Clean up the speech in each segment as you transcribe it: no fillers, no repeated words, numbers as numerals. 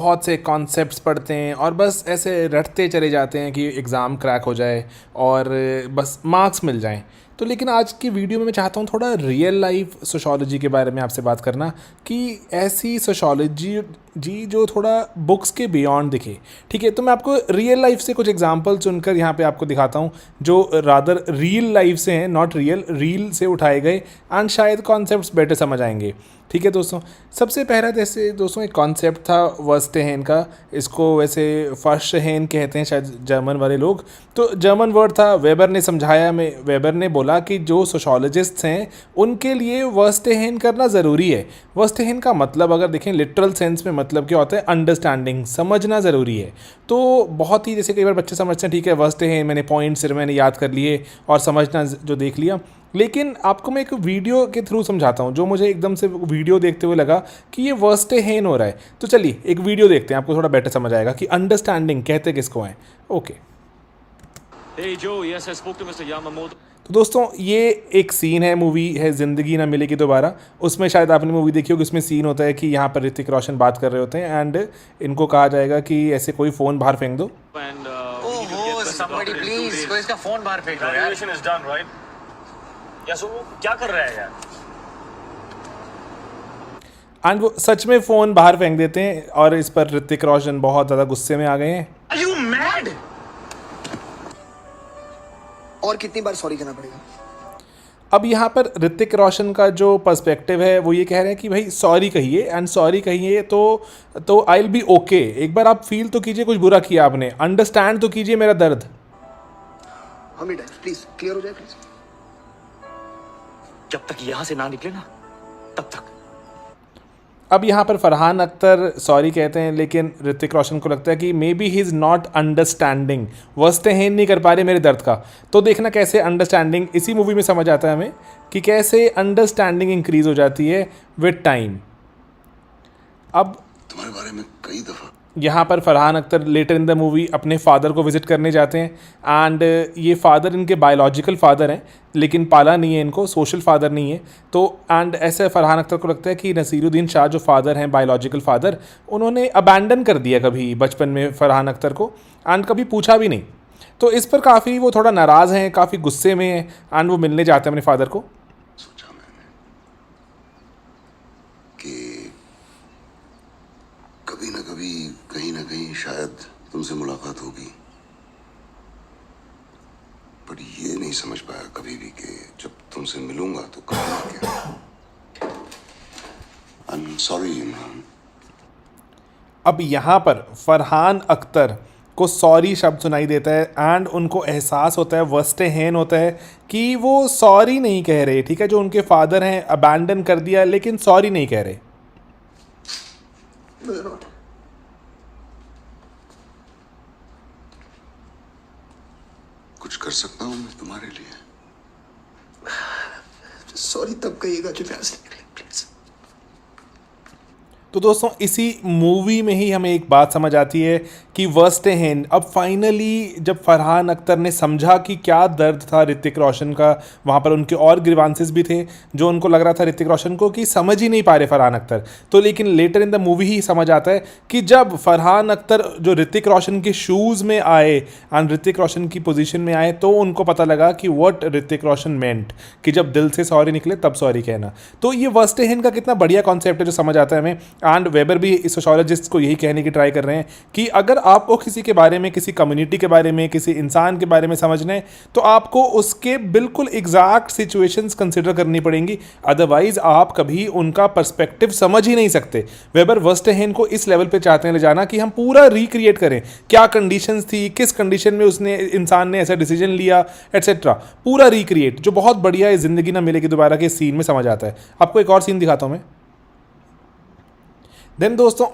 बहुत से कॉन्सेप्ट्स पढ़ते हैं और बस ऐसे रटते चले जाते हैं कि एग्ज़ाम क्रैक हो जाए और बस मार्क्स मिल जाएं। तो लेकिन आज की वीडियो में मैं चाहता हूँ थोड़ा रियल लाइफ सोशोलॉजी के बारे में आपसे बात करना कि ऐसी सोशोलॉजी जो थोड़ा बुक्स के बियॉन्ड दिखे। ठीक है, तो मैं आपको रियल लाइफ से कुछ एग्जांपल चुनकर यहाँ पे आपको दिखाता हूँ जो रादर रियल लाइफ से हैं, नॉट रील से उठाए गए, एंड शायद कॉन्सेप्ट्स बेटर समझ आएंगे। ठीक है दोस्तों, सबसे पहला जैसे दोस्तों एक कॉन्सेप्ट था वर्स्टेहेन का। इसको वैसे फर्स्टहेन कहते हैं शायद जर्मन वाले लोग। तो जर्मन वर्ड था, वेबर ने समझाया, में वेबर ने बोला कि जो सोशोलॉजिस्ट्स हैं उनके लिए वर्स्टेहेन करना ज़रूरी है। वर्स्टेहेन का मतलब अगर देखें लिटरल सेंस में मतलब क्या होता है, अंडरस्टैंडिंग, समझना ज़रूरी है। तो बहुत ही जैसे कई बार बच्चे समझते हैं ठीक है वर्स्टेहेन मैंने पॉइंट सिर्फ मैंने याद कर लिए और समझना जो देख लिया, लेकिन आपको मैं एक वीडियो के थ्रू समझाता हूँ जो मुझे एकदम से वीडियो देखते हुए लगा कि ये वर्स्टेहेन हो रहा है। तो चलिए एक वीडियो देखते हैं, आपको थोड़ा बेटर समझ आएगा कि अंडरस्टैंडिंग कहते किसको है। Okay. Hey Joe, yes, I spoke to Mr. Yamamoto. तो दोस्तों ये एक सीन है, मूवी है ज़िंदगी ना मिलेगी दोबारा। उसमें शायद आपने मूवी देखी होगी, उसमें सीन होता है कि यहाँ पर ऋतिक रोशन बात कर रहे होते हैं एंड इनको कहा जाएगा कि ऐसे कोई फ़ोन बाहर फेंक दो। And Oh, we need to get this somebody doctor in 2 please, days. कोई इसका फोन बाहर फेंक दो यार। Graduation is done, right? या सो वो क्या कर रहा है यार? एंड वो सच में फ़ोन बाहर फेंक देते हैं और इस पर ऋतिक रोशन बहुत ज़्यादा गुस्से में आ गए हैं। Are you mad? और कितनी बार सॉरी कहना पड़ेगा? अब यहाँ पर ऋतिक रोशन का जो पर्सपेक्टिव है वो ये कह रहे हैं कि भाई सॉरी कहिए, एंड सॉरी कहिए तो आई विल बी ओके। एक बार आप फील तो कीजिए कुछ बुरा किया आपने, अंडरस्टैंड तो कीजिए मेरा दर्द। हमें टाइम प्लीज क्लियर हो जाए प्लीज। जब तक यहाँ से ना निकले ना तब तक। अब यहाँ पर फरहान अख्तर सॉरी कहते हैं, लेकिन ऋतिक रोशन को लगता है कि maybe he is not understanding, वर्स्टेहेन नहीं कर पा रहे मेरे दर्द का। तो देखना कैसे अंडरस्टैंडिंग इसी मूवी में समझ आता है हमें कि कैसे अंडरस्टैंडिंग इंक्रीज हो जाती है विद टाइम। अब तुम्हारे बारे में कई दफ़ा यहाँ पर Farhan Akhtar later in the movie अपने फादर को विज़िट करने जाते हैं एंड ये फादर इनके बायोलॉजिकल फादर हैं लेकिन पाला नहीं है इनको, सोशल फादर नहीं है। तो एंड ऐसे फरहान अख्तर को लगता है कि नसीरुद्दीन शाह जो फादर हैं बायोलॉजिकल फादर, उन्होंने अबैंडन कर दिया कभी बचपन में फरहान अख्तर को एंड कभी पूछा भी नहीं। तो इस पर काफ़ी वो थोड़ा नाराज़ हैं, काफ़ी गुस्से में हैं एंड वो मिलने जाते हैं अपने फादर को। सोचा मैंने कि कभी ना कभी कहीं ना कहीं शायद तुमसे मुलाकात होगी, पर ये नहीं समझ पाया कभी भी कि जब तुमसे मिलूंगा तो कहूंगा क्या। I am sorry Imran. अब यहाँ पर फरहान अख्तर को सॉरी शब्द सुनाई देता है एंड उनको एहसास होता है, वर्स्टेहेन होता है कि वो सॉरी नहीं कह रहे। ठीक है, जो उनके फादर हैं अबैंडन कर दिया लेकिन सॉरी नहीं कह रहे। कुछ कर सकता हूँ मैं तुम्हारे लिए? सॉरी तब कहिएगा जो प्यार से निकले प्लीज। तो दोस्तों इसी मूवी में ही हमें एक बात समझ आती है कि वर्स्टेहेन, अब फाइनली जब फरहान अख्तर ने समझा कि क्या दर्द था ऋतिक रोशन का, वहाँ पर उनके और ग्रीवांसेस भी थे जो उनको लग रहा था ऋतिक रोशन को कि समझ ही नहीं पा रहे फरहान अख्तर। तो लेकिन लेटर इन द मूवी ही समझ आता है कि जब फरहान अख्तर जो ऋतिक रोशन के शूज़ में आए एंड ऋतिक रोशन की पोजीशन में आए तो उनको पता लगा कि व्हाट ऋतिक रोशन मेंट, कि जब दिल से सॉरी निकले तब सॉरी कहना। तो ये वर्स्टेहेन का कितना बढ़िया कॉन्सेप्ट है जो समझ आता है हमें। एंड वेबर भी इस सोशोलॉजिस्ट को यही कहने की ट्राई कर रहे हैं कि अगर आपको किसी के बारे में, किसी कम्युनिटी के बारे में, किसी इंसान के बारे में समझना है तो आपको उसके बिल्कुल एग्जैक्ट सिचुएशंस कंसिडर करनी पड़ेंगी, अदरवाइज आप कभी उनका पर्सपेक्टिव समझ ही नहीं सकते। वेबर वर्स्टेहेन को इस लेवल पे चाहते हैं ले जाना कि हम पूरा रिक्रिएट करें, क्या कंडीशंस थी, किस कंडीशन में उसने इंसान ने ऐसा डिसीजन लिया एट्सेट्रा, पूरा रिक्रिएट, जो बहुत बढ़िया है ज़िंदगी ना मिलेगी दोबारा के सीन में समझ आता है। आपको एक और सीन दिखाता हूँ मैं। देन दोस्तों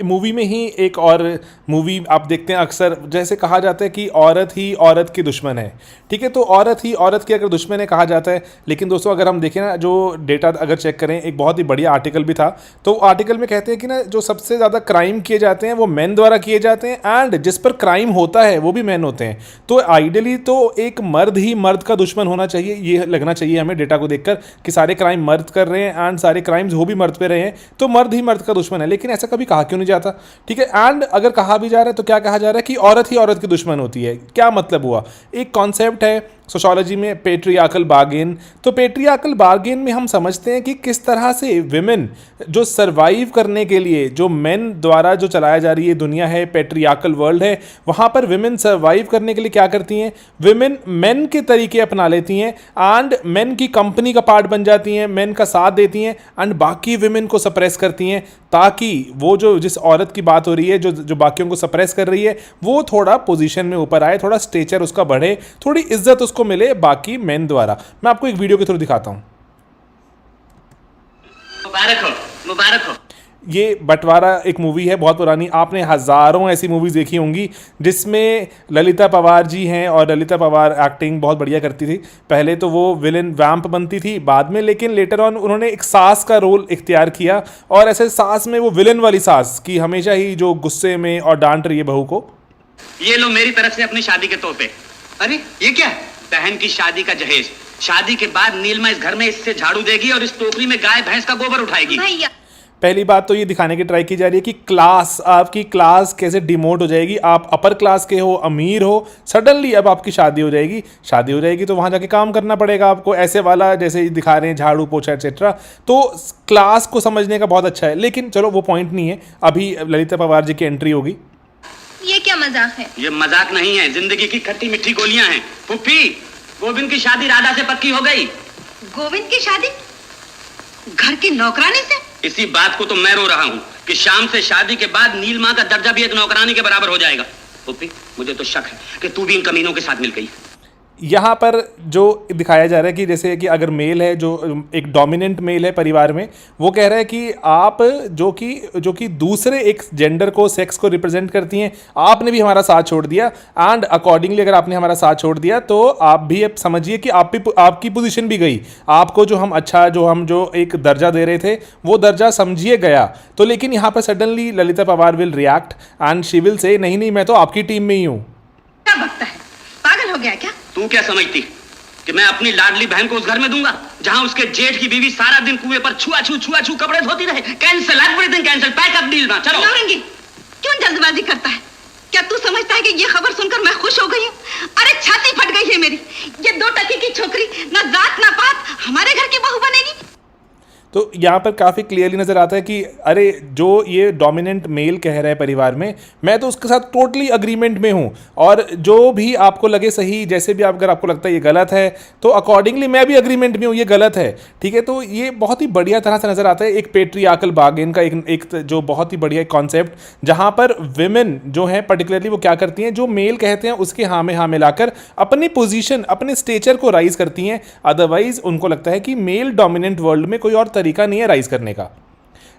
मूवी में ही एक और मूवी आप देखते हैं, अक्सर जैसे कहा जाता है कि औरत ही औरत की दुश्मन है। ठीक है, तो औरत ही औरत की अगर दुश्मन है कहा जाता है, लेकिन दोस्तों अगर हम देखें ना जो डेटा अगर चेक करें, एक बहुत ही बढ़िया आर्टिकल भी था, तो आर्टिकल में कहते हैं कि ना जो सबसे ज़्यादा क्राइम किए जाते हैं वो मैन द्वारा किए जाते हैं एंड जिस पर क्राइम होता है वो भी मैन होते हैं। तो आइडियली तो एक मर्द ही मर्द का दुश्मन होना चाहिए, ये लगना चाहिए हमें डेटा को देखकर कि सारे क्राइम मर्द कर रहे हैं एंड सारे क्राइम्स हो भी मर्द पे रहे हैं तो मर्द ही मर्द का दुश्मन है। लेकिन ऐसा कभी कहा क्यों नहीं जाता? ठीक है, एंड अगर कहा भी जा रहा है तो क्या कहा जा रहा है कि औरत ही औरत की दुश्मन होती है। क्या मतलब हुआ? एक कॉन्सेप्ट है सोशोलॉजी में पेट्रियार्कल बार्गेन। तो पेट्रियार्कल बार्गेन में हम समझते हैं कि किस तरह से विमेन जो सरवाइव करने के लिए जो मेन द्वारा जो चलाया जा रही है दुनिया है, पेट्रियार्कल वर्ल्ड है, वहाँ पर विमेन सरवाइव करने के लिए क्या करती हैं? विमेन मेन के तरीके अपना लेती हैं एंड मेन की कंपनी का पार्ट बन जाती हैं, मेन का साथ देती हैं एंड बाकी विमेन को सप्रेस करती हैं, ताकि वो जो जिस औरत की बात हो रही है जो बाकियों को सप्रेस कर रही है वो थोड़ा पोजीशन में ऊपर आए, थोड़ा स्टेचर उसका बढ़े, थोड़ी इज्जत उसको मिले बाकी मेन द्वारा। मैं आपको एक वीडियो के थ्रू दिखाता हूं। मुबारक हो, मुबारक हो। ये बंटवारा एक मूवी है बहुत पुरानी, आपने हज़ारों ऐसी मूवीज़ देखी होंगी जिसमें ललिता पवार जी हैं और ललिता पवार एक्टिंग बहुत बढ़िया करती थी। पहले तो वो विलेन वैम्प बनती थी, बाद में लेकिन लेटर ऑन उन्होंने एक सास का रोल इख्तियार किया और ऐसे सास में वो विलेन वाली सास की हमेशा ही जो गुस्से में और डांट रही है बहू को। ये लो मेरी तरफ से अपनी शादी के तोहफे। अरे ये क्या? बहन की शादी का जहेज। शादी के बाद नीलमा इस घर में इससे झाड़ू देगी और इस टोकरी में गाय भैंस का गोबर उठाएगी। पहली बात तो ये दिखाने की ट्राई की जा रही है कि क्लास, आपकी क्लास कैसे डिमोट हो जाएगी। आप अपर क्लास के हो, अमीर हो, सडनली अब आपकी शादी हो जाएगी। शादी हो जाएगी तो वहाँ जाके काम करना पड़ेगा आपको, ऐसे वाला जैसे दिखा रहे हैं झाड़ू पोछा एक्सेट्रा। तो क्लास को समझने का बहुत अच्छा है, लेकिन चलो वो पॉइंट नहीं है। अभी ललिता पवार जी की एंट्री होगी। ये क्या मजाक है? ये मजाक नहीं है, जिंदगी की खट्टी मिट्टी गोलियां हैं। पुप्पी, गोविंद की शादी राधा से पक्की हो गई। गोविंद की शादी घर की नौकरानी से? इसी बात को तो मैं रो रहा हूँ कि शाम से शादी के बाद नीलमा का दर्जा भी एक नौकरानी के बराबर हो जाएगा। पुप्पी, मुझे तो शक है कि तू भी इन कमीनों के साथ मिल गई। यहाँ पर जो दिखाया जा रहा है कि जैसे कि अगर मेल है जो एक डोमिनेंट मेल है परिवार में, वो कह रहा है कि आप जो कि दूसरे एक जेंडर को, सेक्स को रिप्रेजेंट करती हैं, आपने भी हमारा साथ छोड़ दिया एंड अकॉर्डिंगली अगर आपने हमारा साथ छोड़ दिया तो आप भी अब समझिए कि आपकी पोजीशन भी गई। आपको जो हम जो एक दर्जा दे रहे थे वो दर्जा समझिए गया। तो लेकिन यहाँ पर suddenly Lalita Pawar will react and she will say नहीं मैं तो आपकी टीम में ही हूँ। क्या बकता है? पागल हो गया क्या? तू क्या समझती कि मैं अपनी लाडली बहन को उस घर में दूंगा जहां उसके जेठ की बीवी सारा दिन कुएं पर छुआ छू कपड़े धोती रहे? Cancel, everything cancel, pack up deal ना। चलो। नौरंगी, क्यों जल्दबाजी करता है? क्या तू समझता है कि ये खबर सुनकर मैं खुश हो गई हूँ? अरे छाती फट गई है मेरी। ये 2 टके की छोकरी, ना जात ना पात, हमारे घर की बहू बनेगी। तो यहाँ पर काफ़ी क्लियरली नज़र आता है कि अरे जो ये डोमिनेंट मेल कह रहा है परिवार में, मैं तो उसके साथ टोटली अग्रीमेंट में हूँ और जो भी आपको लगे सही, जैसे भी अगर आपको लगता है ये गलत है तो अकॉर्डिंगली मैं भी अग्रीमेंट में हूँ ये गलत है। ठीक है, तो ये बहुत ही बढ़िया तरह से नज़र आता है एक पेट्रियार्कल बार्गेन का एक जो बहुत ही बढ़िया कॉन्सेप्ट, जहाँ पर विमेन जो है पर्टिकुलरली वो क्या करती हैं, जो मेल कहते हैं उसके हाँ में हाँ मिलाकर अपनी पोजीशन, अपने स्टेचर को राइज करती हैं। अदरवाइज उनको लगता है कि मेल डोमिनेंट वर्ल्ड में कोई और तरीका नहीं है राइज करने का।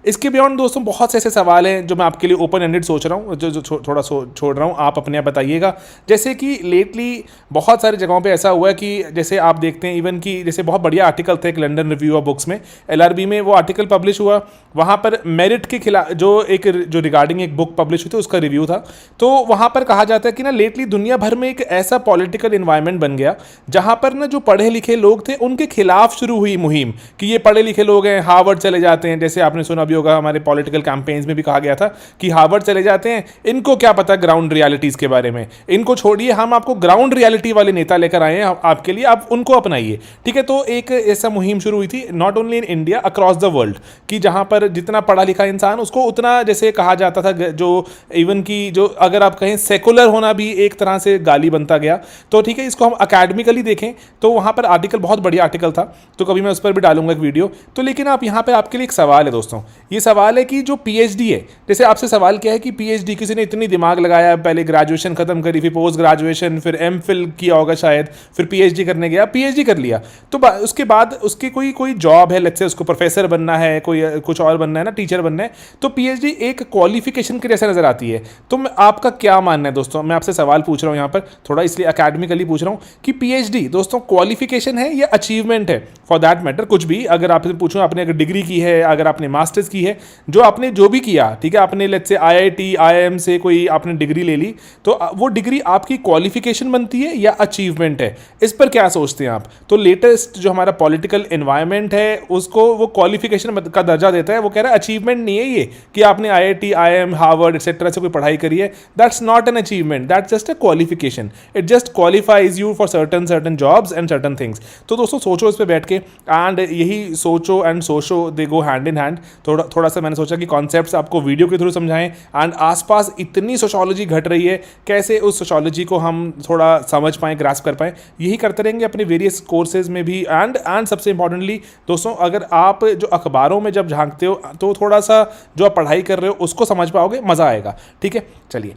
इसके बियॉन्ड दोस्तों बहुत से ऐसे सवाल हैं जो मैं आपके लिए ओपन एंडेड सोच रहा हूँ, जो थोड़ा छोड़ रहा हूँ, आप अपने आप बताइएगा। जैसे कि लेटली बहुत सारी जगहों पे ऐसा हुआ है कि जैसे आप देखते हैं इवन कि जैसे बहुत बढ़िया आर्टिकल थे एक लंदन रिव्यू ऑफ बुक्स में, LRB में वो आर्टिकल पब्लिश हुआ, वहाँ पर मेरिट के खिलाफ जो रिगार्डिंग एक बुक पब्लिश हुई थी उसका रिव्यू था। तो वहाँ पर कहा जाता है कि ना लेटली दुनिया भर में एक ऐसा पॉलिटिकल इन्वायरमेंट बन गया जहाँ पर ना जो पढ़े लिखे लोग थे उनके खिलाफ शुरू हुई मुहिम कि ये पढ़े लिखे लोग हैं, हार्वर्ड चले जाते हैं। जैसे आपने सुना भी होगा, हमारे पॉलिटिकल कैंपेन्स में भी कहा गया था कि हार्वर्ड चले जाते हैं, इनको क्या पता ग्राउंड रियलिटीज़ के बारे में, इनको छोड़िए, हम आपको ग्राउंड रियलिटी वाले नेता लेकर आए हैं आपके लिए, आप उनको अपनाइए। ठीक है, तो एक ऐसा मुहिम शुरू हुई थी not only in India, across the world, कि जहाँ पर जितना पढ़ा लिखा इंसान उसको उतना जैसे कहा जाता था, जो इवन की जो अगर आप कहें सेकुलर होना भी एक तरह से गाली बनता गया। तो ठीक है, इसको हम अकेडमिकली देखें तो वहाँ पर आर्टिकल बहुत बढ़िया आर्टिकल था, तो कभी मैं उस पर भी डालूंगा एक वीडियो। तो लेकिन आप यहाँ पर आपके लिए एक सवाल है दोस्तों, ये सवाल है कि जो PhD है, जैसे आपसे सवाल क्या है कि PhD किसी ने इतनी दिमाग लगाया, पहले ग्रेजुएशन खत्म करी, फिर पोस्ट ग्रेजुएशन, फिर MPhil किया होगा शायद, फिर PhD करने गया, PhD कर लिया, तो उसके बाद उसकी कोई जॉब है, लेट्स से उसको प्रोफेसर बनना है, कोई कुछ और बनना है ना, टीचर बनना है, तो PhD एक क्वालिफिकेशन के जैसे नजर आती है। तो आपका क्या मानना है दोस्तों? मैं आपसे सवाल पूछ रहा हूँ यहाँ पर, थोड़ा इसलिए अकेडमिकली पूछ रहा हूँ कि PhD दोस्तों क्वालिफिकेशन है या अचीवमेंट है? फॉर दैट मैटर कुछ भी, अगर आपसे पूछूँ आपने अगर डिग्री की है, अगर आपने मास्टर्स की की है, जो आपने जो भी किया, ठीक है, आपने लेट्स से IIT IIM से कोई आपने डिग्री ले ली, तो वो डिग्री आपकी क्वालिफिकेशन बनती है या अचीवमेंट है? इस पर क्या सोचते हैं आप? तो लेटेस्ट जो हमारा पॉलिटिकल एनवायरनमेंट है उसको वो क्वालिफिकेशन का दर्जा देता है, वो कह रहा है अचीवमेंट नहीं है ये कि आपने IIT IIM हार्वर्ड एक्सेट्रा से कोई पढ़ाई करी है, that's not an achievement, that's just a qualification, it just qualifies you for certain jobs and certain things. तो दोस्तों सोचो इस पर बैठ के, एंड यही सोचो एंड सोचो दे गो हैंड इन हैंड। थोड़ा सा मैंने सोचा कि कॉन्सेप्ट्स आपको वीडियो के थ्रू समझाएं, एंड आसपास इतनी सोशोलॉजी घट रही है, कैसे उस सोशोलॉजी को हम थोड़ा समझ पाएँ, ग्रास्प कर पाएँ, यही करते रहेंगे अपने वेरियस कोर्सेज में भी। एंड सबसे इंपॉर्टेंटली दोस्तों, अगर आप जो अखबारों में जब झांकते हो तो थोड़ा सा जो आप पढ़ाई कर रहे हो उसको समझ पाओगे, मज़ा आएगा। ठीक है, चलिए।